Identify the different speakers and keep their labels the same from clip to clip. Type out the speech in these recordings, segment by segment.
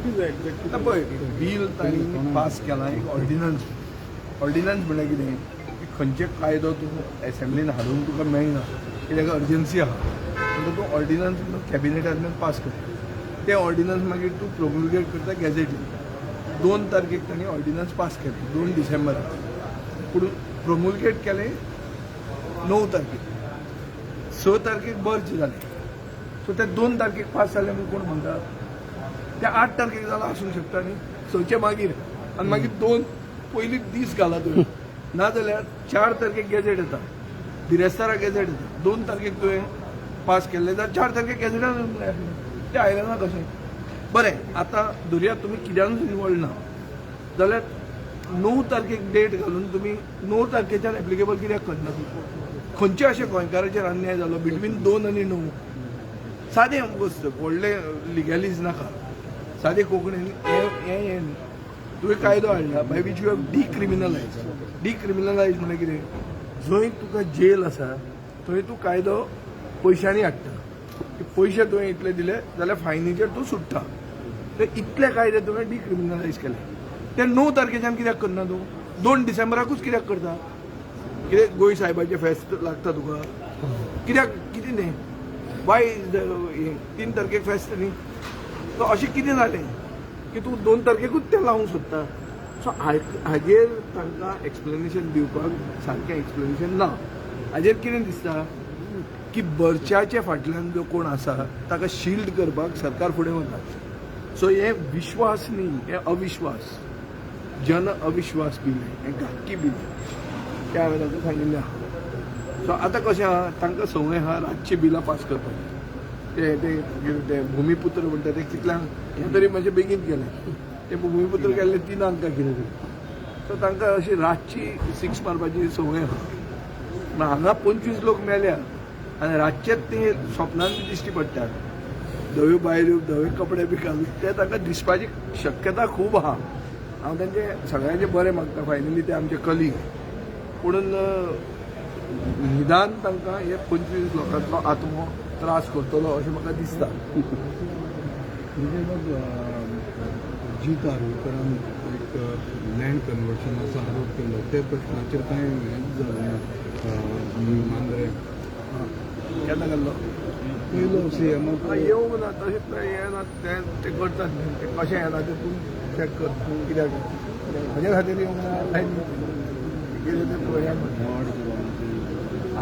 Speaker 1: आतां पळय बील तांणी पास केलां एक ऑर्डिनन्स म्हळ्यार कितें की खंयचे कायदो तूं एसेंब्लीन हाडूंक तुका मेळना कित्याक अर्जन्सी आहा म्हणटून तूं ऑर्डिनन्स कॅबिनेटांतल्यान पास करता ते ऑर्डिनन्स मागीर तूं प्रोमुलगेट करता गॅझेटीन 2 तारखेक तांणी ऑर्डिनन्स पास केले 2 डिसेंबराक पूण प्रोमुलगेट केले 9 तारखेक 6 तारखेक बर्ज जालें सो ते 2 तारखेक पास जाले म्हूण कोण म्हणटा ते 8 तारखेक जाला आसूंक शकता न्ही 6चे मागीर आनी मागीर 2 पयलीं दीस घाला तुवें नाजाल्यार 4 तारखेक गॅझेट येता बिरेस्तारा गॅझेट येता 2 तारखेक तुवें पास केल्ले जाल्यार 4 तारखेक गॅझेटान ते आयलें ना कशें बरें आतां धरया तुमी कित्यानूच इनवॉल्ड ना जाल्यार 9 तारखेक डेट घालून तुमी 9 तारखेच्यान एप्लिकेबल कित्याक करना खंयचे अशें गोंयकाराचेर अन्याय जालो बिटवीन 2 आनी 9 सादें गोश्ट व्हडले लिगॅलीज नाका सादें कोंकणीन हें तुवें कायदो हाडला बाय वीच यू हॅव डिक्रिमिनलायज म्हळ्यार कितें जंय तुका जेल आसा थंय तूं कायदो पयशांनी हाडटा पयशे तुवें इतले दिले जाल्यार फायनीचेर तूं सुट्टा ते इतले कायदे तुवें डिक्रिमिनलायज केले ते 9 तारखेच्यान कित्याक करना तूं 2 डिसेंबराकूच कित्याक करता कितें गोंय साहेबाचें फेस्त लागता तुका कित्याक कितें तें वाय 3 तारखेक फेस्त न्ही सो अशें कितें जालें की तूं 2 तारखेकूच तें लावंक सोदता सो हाजेर तांकां एक्सप्लेनेशन दिवपाक सारकें एक्सप्लेनेशन ना हाजेर कितें दिसता की बर्चाचे फाटल्यान जो कोण आसा ताका शिल्ड करपाक सरकार फुडें वता सो हे विश्वास न्ही हे अविश्वास जन अविश्वास बील हें घाक्की बील तें हांवें ताका सांगिल्लें आहा सो आतां कशें आहा तांकां संवय आहा रातची बिलां पास करपाची ते भुमिपुत्र म्हणटा ते कितल्यांक हें तरी मातशें बेगीन केलें ते भुमिपुत्र केल्ले 3 काय कितें तरी सो तांकां अशी रातची 6 मारपाची संवय आहा हांगा 25 लोक मेल्या आनी रातचेच ते स्वप्नान दिश्टी पडटात धव्यो बायल्यो धवे कपडे बी घालून ते तांकां दिसपाची शक्यता खूब आहा हांव तांचे सगळ्यांचे बरें मागता फायनली ते आमचे कलीग पूण निदान तांकां हे 25 लोकांचो आत्मो त्रास करतलो अशें म्हाका दिसता
Speaker 2: जी तारवेकरान एक लँड कन्वर्शनाचो आरोप केलो त्या प्रश्नाचेर कांय हेंच जालें ना मांद्रे
Speaker 1: केन्ना गेल्लो
Speaker 2: पयलो सीएमाक
Speaker 1: येवंक ना तशें येना ते करतात न्ही ते कशें येना ते तूं चॅक कर तूं कित्याक म्हजे खातीर येवंक ना कितें तें पळया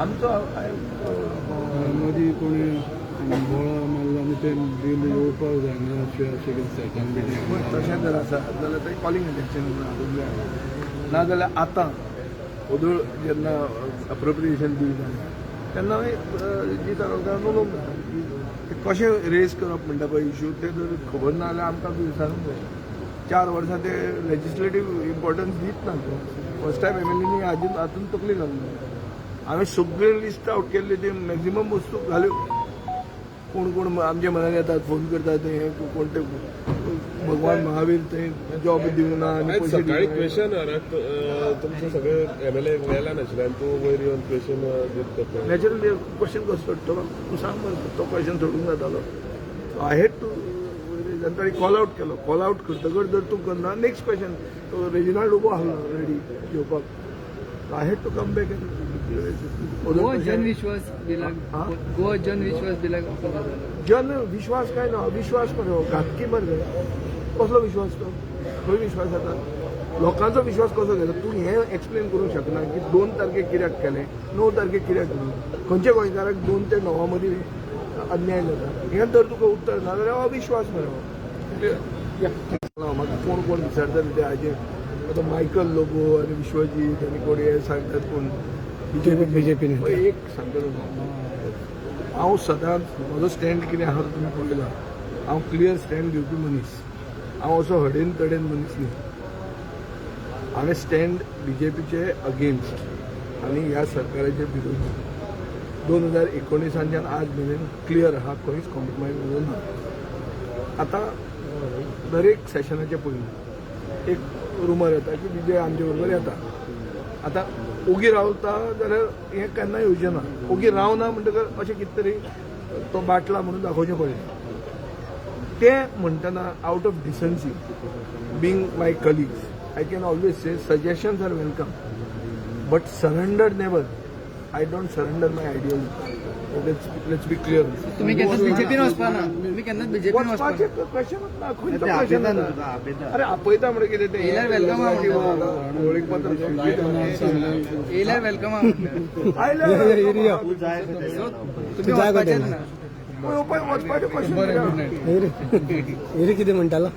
Speaker 1: आमचो
Speaker 2: मदीं कोणी बोळा मारला आनी तें बील येवपाक जायना अशें कितें सेटान बिटींग
Speaker 1: तशें जर आसा जाल्यार तें कॉलिंग इलेक्शन हाडूंक जाय नाजाल्यार आतां ओदळ जेन्ना अप्रोप्रिएशन बील जालें तेन्ना जी तालुक्यान उलोवंक जाय कशें रेज करप म्हणटा पळय इश्यू ते जर खबर ना जाल्यार आमकां विचारूंक जाय 4 वर्सां ते लेजिस्लेटीव इम्पॉर्टन्स दित ना तो फर्स्ट टायम एमएलएनी हातून तकली घालूंक जाय हांवें सगळे लिस्ट आउट केल्ले ते मॅक्झिमम वस्तू घाल्यो कोण कोण आमच्या मनात येतात फोन करतात ते कोण ते भगवान महावीर ते जॉब दिवंक ना आनी पयशे
Speaker 3: सकाळी क्वेश्चन तुमचे सगळे एमएलए मेला नाशिल्ले आनी तूं वयर येवन क्वेश्चन दिता
Speaker 1: नॅचरली क्वेश्चन कसो सोडटलो तूं सांग मरे तो क्वेश्चन सोडूंक जातालो आय हेड टू तांणी कॉल आउट केलो कॉल आउट करतकच जर तूं करना नेक्स्ट क्वेश्चन तो रेजिनाल्ड उबो आसलो रेडी घेवपाक I had to come back
Speaker 4: Goa Janvishwas बिलाक
Speaker 1: जन विश्वास काय ना अविश्वास मरे घातकी मरे कसलो विश्वास तो खंय विश्वास येता लोकांचो विश्वास कसो घेता तूं हें एक्सप्लेन करूंक शकना की 2 तारखेक कित्याक केलें 9 तारखेक कित्याक केलें खंयच्या गोंयकाराक 2 ते 9 मदीं अन्याय जाता हें तर तुका उत्तर ना जाल्यार अविश्वास मरे म्हाका कोण कोण विचारता ते हाजेर आतां मायकल लोबो आनी विश्वजीत आनी कोण हे सांगतात कोण बीजेपी एक सांगता हांव सदांच म्हजो स्टँड कितें आहा तो तुमी पळयला हांव क्लियर स्टँड घेवपी मनीस हांव असो हडेन तडेन मनीस न्ही हांवें स्टँड बीजेपीचे अगेन्स्ट आनी ह्या सरकाराचे विरोधी 2019च्यान आज मेरेन क्लियर आहा खंयच कॉम्प्रोमायज जालो ना आतां दर एक सेशनाचे पयलीं एक रुमर येता की विजय आमचे बरोबर येता आतां ओगी रावता जाल्यार हें केन्नाय येवचें ना ओगी रावना म्हणटकच अशें कितें तरी तो बाटला म्हणून दाखोवचें पडलें ते म्हणटना out of decency being my colleagues I can always say suggestions are welcome but surrender never I don't surrender my ideology let's be clear
Speaker 4: तुम्ही केन्नाच बीजेपीन वचपा ना तुम्ही केन्नाच बीजेपीन वचपा ना.
Speaker 1: क्वेश्चनच ना खंयचो क्वेश्चन अरे आपयता म्हणजे कितें ते
Speaker 4: येयल्यार welcome आहा म्हणटा.
Speaker 1: वळखपत्र
Speaker 4: येयल्यार वेलकम आहा म्हटलं.
Speaker 1: आयल्यार
Speaker 4: तुम्ही वचपाचेच ना.
Speaker 1: वचपाचें क्वेश्चन
Speaker 4: बरें गुड नायट.
Speaker 5: कितें म्हणटालो